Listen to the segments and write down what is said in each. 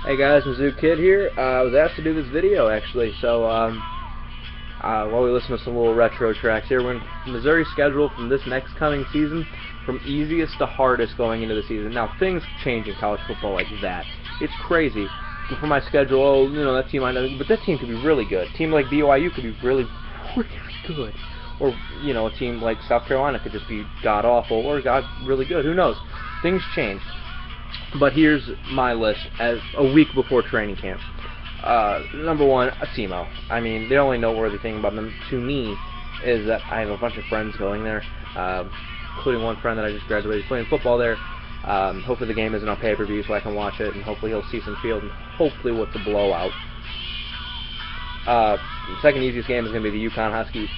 Hey guys, Mizzou Kid here. I was asked to do this video actually, so while we listen to some little retro tracks here, we're in Missouri schedule from this next coming season, from easiest to hardest going into the season. Now things change in college football like that. It's crazy. For my schedule, oh, you know, that team I know, but that team could be really good. A team like BYU could be really, really good. Or, you know, a team like South Carolina could just be god-awful, or really good. Who knows? Things change. But here's my list as a week before training camp. Number one, SEMO. I mean, the only noteworthy thing about them to me is that I have a bunch of friends going there, including one friend that I just graduated playing football there. Hopefully the game isn't on pay-per-view so I can watch it, and hopefully he'll see some field, and hopefully with the blowout. The second easiest game is going to be the UConn Huskies.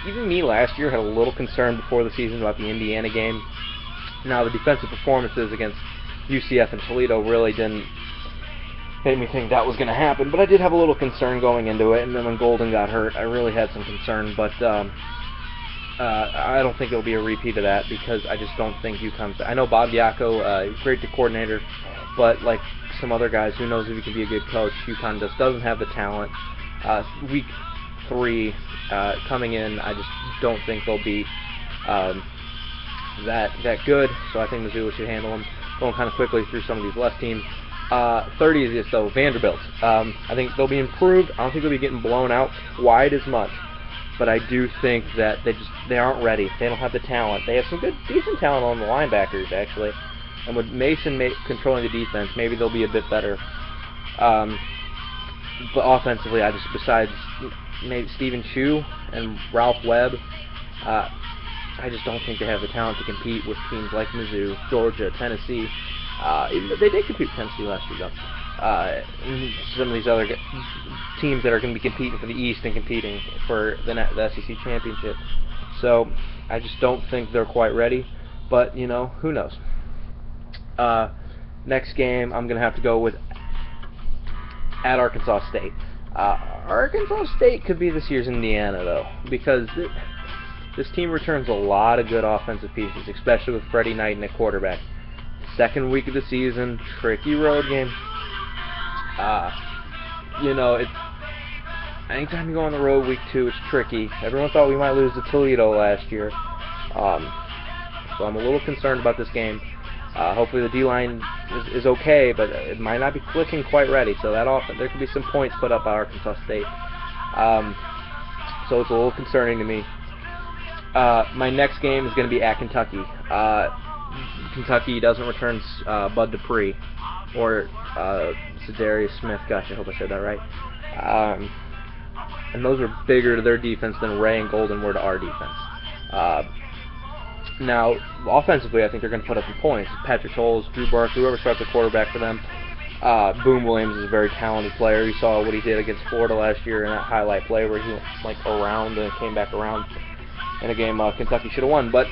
Even me last year had a little concern before the season about the Indiana game. Now the defensive performances against UCF and Toledo really didn't make me think that was going to happen, but I did have a little concern going into it, and then when Golden got hurt, I really had some concern, but I don't think it'll be a repeat of that, because I just don't think UConn's... I know Bob Diaco, great coordinator, but like some other guys, who knows if he can be a good coach. UConn just doesn't have the talent. Week 3 coming in, I just don't think they'll be that good, so I think Missoula should handle them. Going kind of quickly through some of these less teams. Third easiest though, Vanderbilt. I think they'll be improved. I don't think they'll be getting blown out wide as much, but I do think that they aren't ready. They don't have the talent. They have some decent talent on the linebackers actually, and with Mason controlling the defense, maybe they'll be a bit better. But offensively, besides maybe Stephen Chu and Ralph Webb, I just don't think they have the talent to compete with teams like Mizzou, Georgia, Tennessee. They did compete with Tennessee last year, though. Some of these other teams that are going to be competing for the East and competing for the SEC championship. So I just don't think they're quite ready. But you know, who knows? Next game, I'm going to have to go with at Arkansas State. Arkansas State could be this year's Indiana, though, because this team returns a lot of good offensive pieces, especially with Freddie Knight in at quarterback. Second week of the season, tricky road game. You know, anytime you go on the road week 2, it's tricky. Everyone thought we might lose to Toledo last year, so I'm a little concerned about this game. Hopefully the D-line is okay, but it might not be clicking quite ready. So there could be some points put up by Arkansas State. So it's a little concerning to me. My next game is going to be at Kentucky. Kentucky doesn't return Bud Dupree or Za'Darius Smith. Gosh, I hope I said that right. And those are bigger to their defense than Ray and Golden were to our defense. Now, offensively, I think they're going to put up some points. Patrick Tolles, Drew Barkley, whoever starts the quarterback for them. Boom Williams is a very talented player. You saw what he did against Florida last year in that highlight play where he went like around and came back around in a game Kentucky should have won. But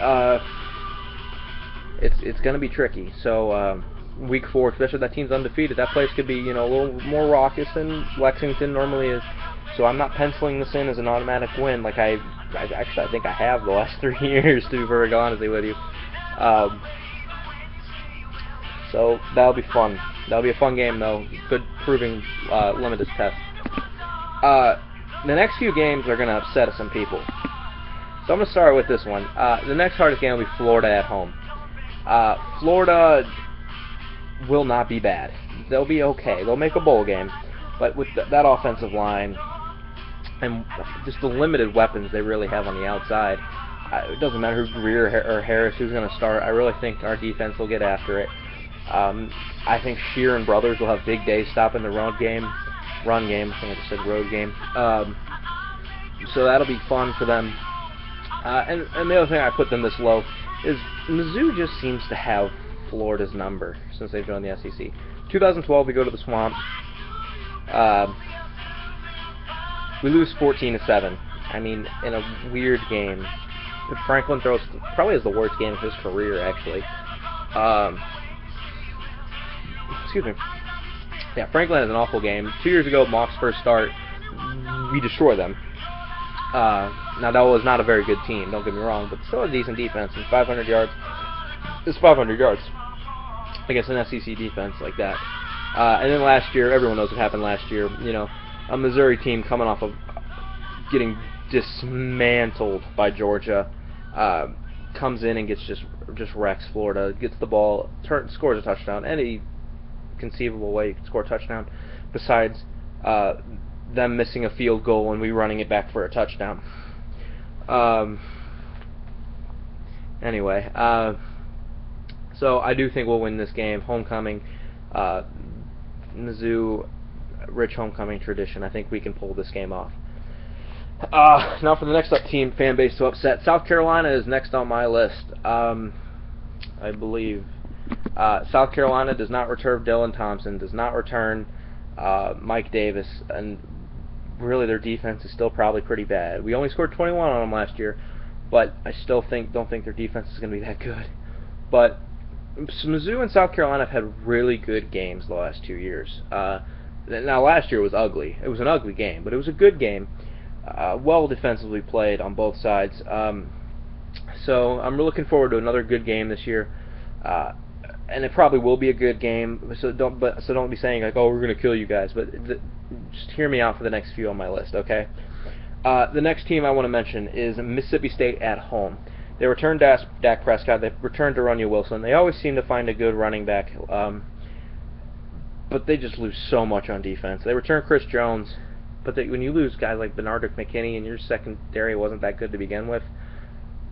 it's going to be tricky. So week 4, especially if that team's undefeated, that place could be, you know, a little more raucous than Lexington normally is. So I'm not penciling this in as an automatic win like I think I have the last 3 years, to be very honest with you. So that'll be fun. That'll be a fun game, though. Good proving limited test. The next few games are going to upset some people. So I'm going to start with this one. The next hardest game will be Florida at home. Florida will not be bad. They'll be okay. They'll make a bowl game. But with that offensive line and just the limited weapons they really have on the outside, it doesn't matter who Greer or Harris who's going to start. I really think our defense will get after it. I think Shear and Brothers will have big days stopping the run game. I think I just said road game. So that'll be fun for them. And the other thing I put them this low is Mizzou just seems to have Florida's number since they've joined the SEC. 2012, we go to the Swamp. We lose 14-7. I mean, in a weird game. Franklin throws probably has the worst game of his career, actually. Excuse me. Yeah, Franklin has an awful game. 2 years ago, Mock's first start, we destroy them. Now, that was not a very good team, don't get me wrong, but still a decent defense. And 500 yards is 500 yards against an SEC defense like that. And then last year, everyone knows what happened last year. You know, a Missouri team coming off of getting dismantled by Georgia comes in and gets just wrecks Florida, gets the ball, scores a touchdown, any conceivable way you could score a touchdown besides them missing a field goal and we running it back for a touchdown. Anyway, so I do think we'll win this game. Homecoming, Mizzou, rich homecoming tradition. I think we can pull this game off. Now for the next team fan base to upset. South Carolina is next on my list. I believe South Carolina does not return Dylan Thompson, does not return Mike Davis, and really their defense is still probably pretty bad. We only scored 21 on them last year, but I still don't think their defense is going to be that good. But Mizzou and South Carolina have had really good games the last 2 years. Now last year was ugly. It was an ugly game, but it was a good game. Well defensively played on both sides. So I'm looking forward to another good game this year. And it probably will be a good game. So don't be saying like, oh, we're going to kill you guys. But just hear me out for the next few on my list, okay? The next team I want to mention is Mississippi State at home. They returned Dak Prescott. They returned De'Runnya Wilson. They always seem to find a good running back. But they just lose so much on defense. They return Chris Jones. But when you lose guys like Benardrick McKinney and your secondary wasn't that good to begin with,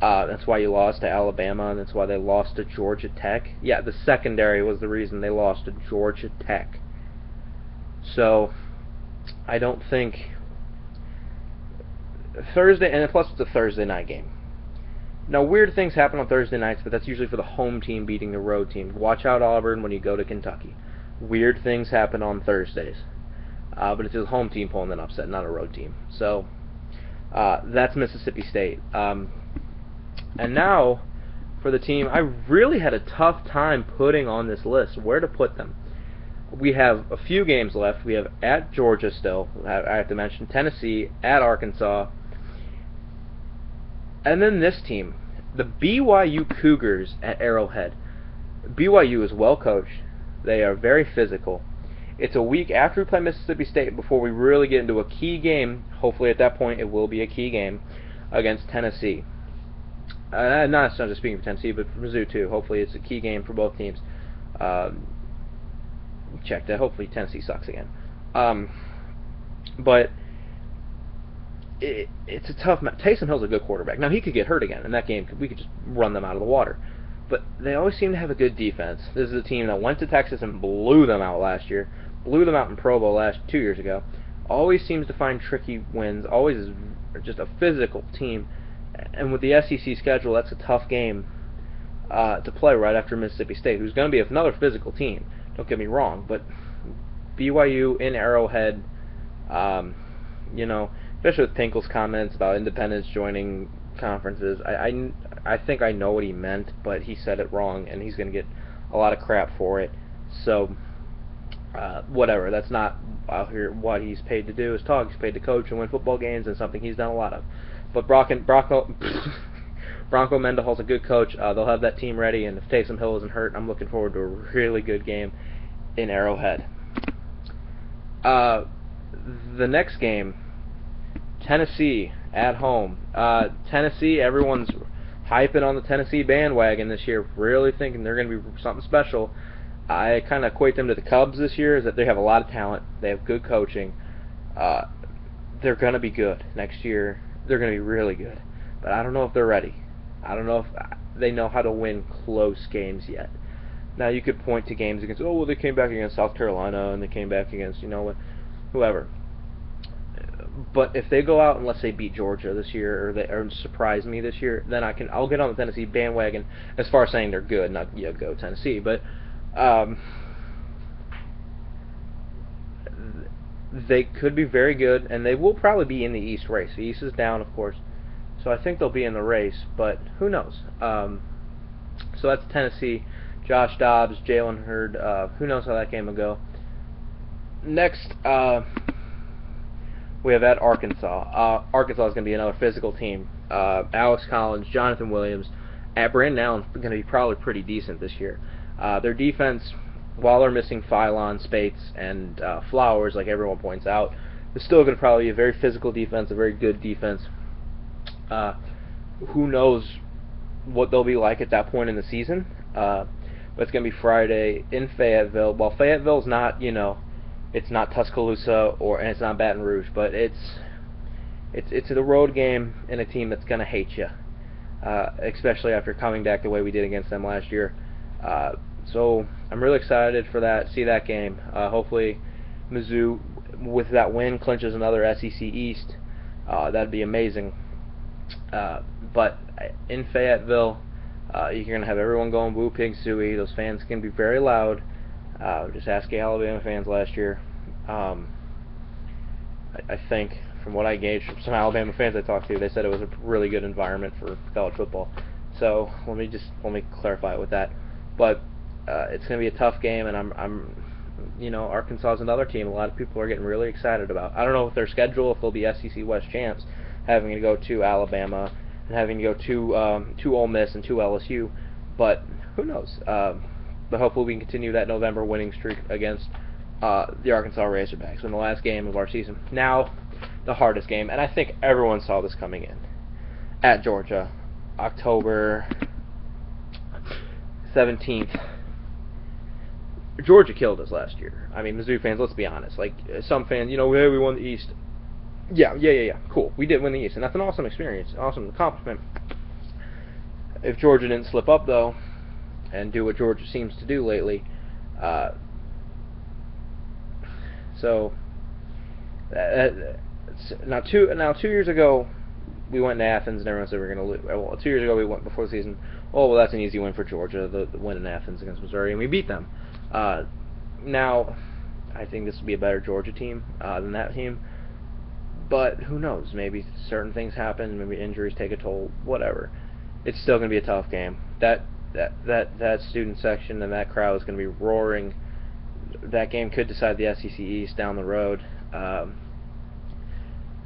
that's why you lost to Alabama, and that's why they lost to Georgia Tech. Yeah, the secondary was the reason they lost to Georgia Tech. So, I don't think Thursday, and plus it's a Thursday night game. Now, weird things happen on Thursday nights, but that's usually for the home team beating the road team. Watch out, Auburn, when you go to Kentucky. Weird things happen on Thursdays. But it's a home team pulling an upset, not a road team. So, that's Mississippi State. And now, for the team, I really had a tough time putting on this list where to put them. We have a few games left. We have at Georgia still, I have to mention, Tennessee, at Arkansas, and then this team, the BYU Cougars at Arrowhead. BYU is well coached. They are very physical. It's a week after we play Mississippi State before we really get into a key game. Hopefully at that point it will be a key game against Tennessee. Not necessarily just speaking for Tennessee, but for Mizzou too. Hopefully it's a key game for both teams. Check that. Hopefully Tennessee sucks again. But it's a tough match. Taysom Hill's a good quarterback. Now he could get hurt again in that game. We could just run them out of the water. But they always seem to have a good defense. This is a team that went to Texas and blew them out last year. Blew them out in Provo 2 years ago. Always seems to find tricky wins. Always is just a physical team. And with the SEC schedule, that's a tough game to play right after Mississippi State, who's going to be another physical team. Don't get me wrong, but BYU in Arrowhead, you know, especially with Pinkel's comments about independents joining conferences, I think I know what he meant, but he said it wrong, and he's going to get a lot of crap for it. So, whatever. That's not out here what he's paid to do is talk. He's paid to coach and win football games, and something he's done a lot of. But Bronco Mendenhall's a good coach. They'll have that team ready, and if Taysom Hill isn't hurt, I'm looking forward to a really good game in Arrowhead. The next game, Tennessee at home. Tennessee, everyone's hyping on the Tennessee bandwagon this year, really thinking they're going to be something special. I kind of equate them to the Cubs this year, is that they have a lot of talent, they have good coaching, they're going to be good next year. They're going to be really good, but I don't know if they're ready. I don't know if they know how to win close games yet. Now you could point to games against, oh well, they came back against South Carolina and they came back against, you know, whoever. But if they go out and let's say beat Georgia this year, or surprise me this year, then I'll get on the Tennessee bandwagon as far as saying they're good, not go Tennessee. But they could be very good, and they will probably be in the East race. The East is down, of course, so I think they'll be in the race, but who knows? So that's Tennessee. Josh Dobbs, Jalen Hurd. Who knows how that game will go? Next, we have at Arkansas. Arkansas is going to be another physical team. Alex Collins, Jonathan Williams. At Brandon Allen's going to be probably pretty decent this year. Their defense while they're missing Phylon, Spates, and Flowers, like everyone points out, they're still going to probably be a very physical defense, a very good defense. Who knows what they'll be like at that point in the season? But it's going to be Friday in Fayetteville. Well, Fayetteville's not, it's not Tuscaloosa and it's not Baton Rouge, but it's a road game and a team that's going to hate you, especially after coming back the way we did against them last year. So I'm really excited for that. See that game. Hopefully, Mizzou, with that win, clinches another SEC East. That'd be amazing. But in Fayetteville, you're going to have everyone going boo pig suey. Those fans can be very loud. Just ask the Alabama fans last year. I think, from what I gauged from some Alabama fans I talked to, they said it was a really good environment for college football. So let me clarify it with that. But it's going to be a tough game, and Arkansas is another team a lot of people are getting really excited about. I don't know if their schedule, if they'll be SEC West champs, having to go to Alabama and having to go to Ole Miss and to LSU, but who knows? But hopefully we can continue that November winning streak against the Arkansas Razorbacks in the last game of our season. Now, the hardest game, and I think everyone saw this coming in, at Georgia, October 17th. Georgia killed us last year. I mean, Mizzou fans, let's be honest. Like, some fans, hey, we won the East. Yeah, cool. We did win the East, and that's an awesome experience, awesome accomplishment. If Georgia didn't slip up, though, and do what Georgia seems to do lately, now 2 years ago, we went to Athens, and everyone said we were going to lose. Well, 2 years ago, we went before the season. Oh, well, that's an easy win for Georgia, the win in Athens against Missouri, and we beat them. Now, I think this will be a better Georgia team than that team. But who knows? Maybe certain things happen. Maybe injuries take a toll. Whatever. It's still going to be a tough game. That student section and that crowd is going to be roaring. That game could decide the SEC East down the road.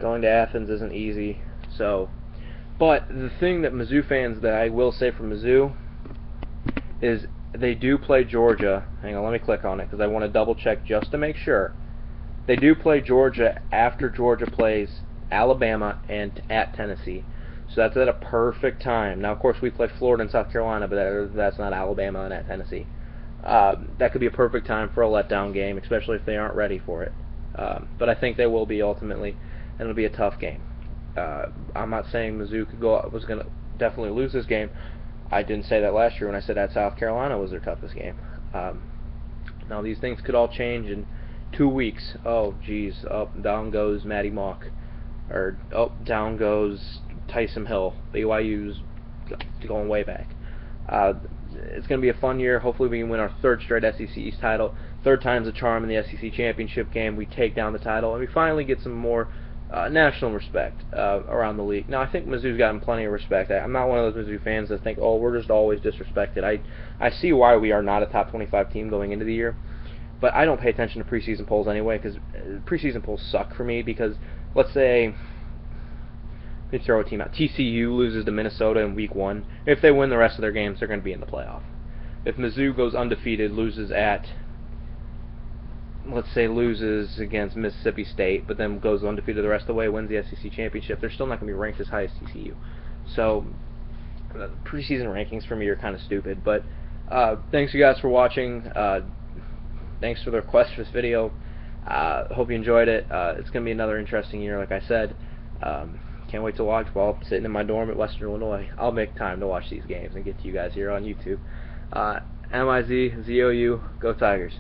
Going to Athens isn't easy. But the thing that Mizzou fans, that I will say for Mizzou, is they do play Georgia. Hang on, let me click on it because I want to double check just to make sure. They do play Georgia after Georgia plays Alabama and at Tennessee. So that's at a perfect time. Now, of course, we play Florida and South Carolina, but that's not Alabama and at Tennessee. That could be a perfect time for a letdown game, especially if they aren't ready for it. But I think they will be ultimately, and it'll be a tough game. I'm not saying Mizzou was going to definitely lose this game. I didn't say that last year when I said that South Carolina was their toughest game. Now, these things could all change in 2 weeks. Oh, geez. Up, down goes Matty Mock. Or, down goes Tyson Hill. BYU's going way back. It's going to be a fun year. Hopefully we can win our 3rd straight SEC East title. 3rd time's a charm in the SEC Championship game. We take down the title, and we finally get some more national respect around the league. Now, I think Mizzou's gotten plenty of respect. I'm not one of those Mizzou fans that think, oh, we're just always disrespected. I see why we are not a top 25 team going into the year. But I don't pay attention to preseason polls anyway, because preseason polls suck for me, because let's say, let me throw a team out. TCU loses to Minnesota in week 1. If they win the rest of their games, they're going to be in the playoff. If Mizzou goes undefeated, loses against Mississippi State, but then goes undefeated the rest of the way, wins the SEC Championship, they're still not going to be ranked as high as TCU. So, preseason rankings for me are kind of stupid. But thanks you guys for watching. Thanks for the request for this video. Hope you enjoyed it. It's going to be another interesting year, like I said. Can't wait to watch while sitting in my dorm at Western Illinois. I'll make time to watch these games and get to you guys here on YouTube. MIZZOU, go Tigers.